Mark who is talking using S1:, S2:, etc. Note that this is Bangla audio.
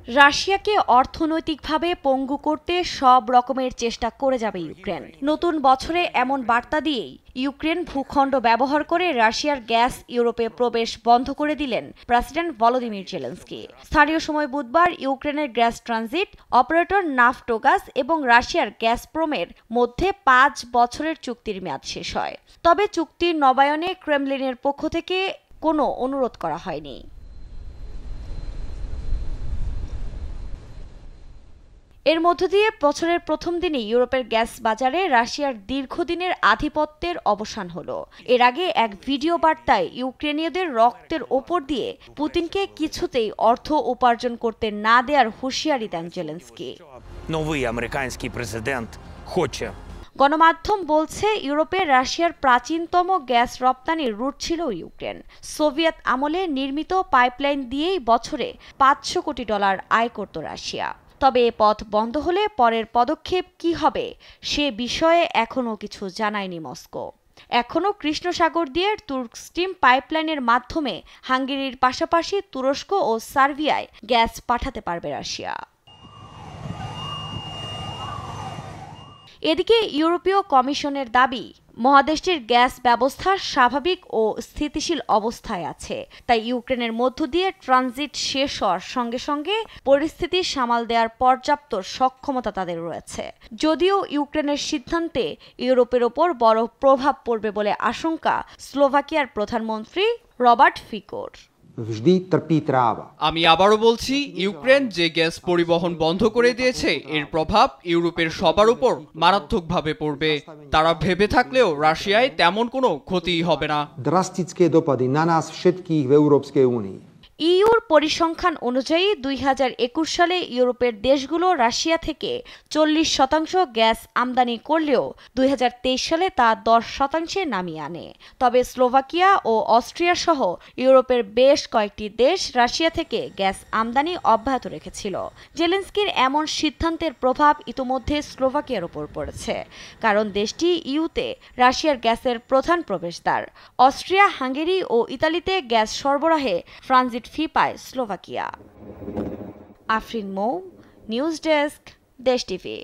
S1: রাশিয়াকে অর্থনৈতিকভাবে পঙ্গু করতে সব রকমের চেষ্টা করে যাবে ইউক্রেন। নতুন বছরে এমন বার্তা দিয়েই ইউক্রেন ভূখণ্ড ব্যবহার করে রাশিয়ার গ্যাস ইউরোপে প্রবেশ বন্ধ করে দিলেন প্রেসিডেন্ট ভলোদিমির জেলেনস্কি। স্থানীয় সময় বুধবার ইউক্রেনের গ্যাস ট্রানজিট অপারেটর নাফটোগাস এবং রাশিয়ার গ্যাসপ্রমের মধ্যে 5 বছরের চুক্তির মেয়াদ শেষ হয়। তবে চুক্তির নবায়নে ক্রেমলিনের পক্ষ থেকে কোনো অনুরোধ করা হয়নি। এর মধ্য দিয়ে বছরের প্রথম দিনে ইউরোপের গ্যাস বাজারে রাশিয়ার দীর্ঘদিনের আধিপত্যের অবসান হলো। এর আগে এক ভিডিও বার্তায় ইউক্রেনীয়দের রক্তের ওপর দিয়ে পুতিনকে কিছুতেই অর্থ উপার্জন করতে না দেওয়ার হুঁশিয়ারি দেন জেলেনস্কি। গণমাধ্যম বলছে, ইউরোপে রাশিয়ার প্রাচীনতম গ্যাস রপ্তানির রুট ছিল ইউক্রেন। সোভিয়েত আমলে নির্মিত পাইপলাইন দিয়েই বছরে $500 কোটি আয় করত রাশিয়া। তবে এ পথ বন্ধ হলে পরের পদক্ষেপ কি হবে সে বিষয়ে এখনও কিছু জানায়নি মস্কো। এখনও কৃষ্ণ সাগর দিয়ে তুর্ক স্ট্রিম পাইপলাইনের মাধ্যমে হাঙ্গেরির পাশাপাশি তুরস্ক ও সার্বিয়ায় গ্যাস পাঠাতে পারবে রাশিয়া। এদিকে ইউরোপীয় কমিশনের দাবি, মহাদেশটির গ্যাস ব্যবস্থা স্বাভাবিক ও স্থিতিশীল অবস্থায় আছে। তাই ইউক্রেনের মধ্য দিয়ে ট্রানজিট শেষ হওয়ার সঙ্গে সঙ্গে পরিস্থিতি সামাল দেওয়ার পর্যাপ্ত সক্ষমতা তাদের রয়েছে। যদিও ইউক্রেনের সিদ্ধান্তে ইউরোপের ওপর বড় প্রভাব পড়বে বলে আশঙ্কা স্লোভাকিয়ার প্রধানমন্ত্রী রবার্ট ফিকোর।
S2: আমি আবারও বলছি, ইউক্রেন যে গ্যাস পরিবহন বন্ধ করে দিয়েছে এর প্রভাব ইউরোপের সবার উপর মারাত্মকভাবে পড়বে। তারা ভেবে থাকলেও রাশিয়ায় তেমন কোনো ক্ষতিই হবে না।
S1: ইউর পরিসংখ্যান অনুযায়ী 2021 সালে ইউরোপের দেশগুলো রাশিয়া থেকে 40% গ্যাস আমদানি করলেও 2023 সালে তা 10% নামিয়ে আনে। তবে স্লোভাকিয়া ও অস্ট্রিয়া সহ ইউরোপের বেশ কয়েকটি দেশ রাশিয়া থেকে গ্যাস আমদানি অব্যাহত রেখেছিল। জেলেনস্কির এমন সিদ্ধান্তের প্রভাব ইতোমধ্যে স্লোভাকিয়ার উপর পড়েছে, কারণ দেশটি ইউতে রাশিয়ার গ্যাসের প্রধান প্রবেশদ্বার। অস্ট্রিয়া, হাঙ্গেরি ও ইতালিতে গ্যাস সরবরাহে ট্রানজিট ফি পায় স্লোভাকিয়া। আফরিন মৌ, নিউজ ডেস্ক, দেশ টিভি।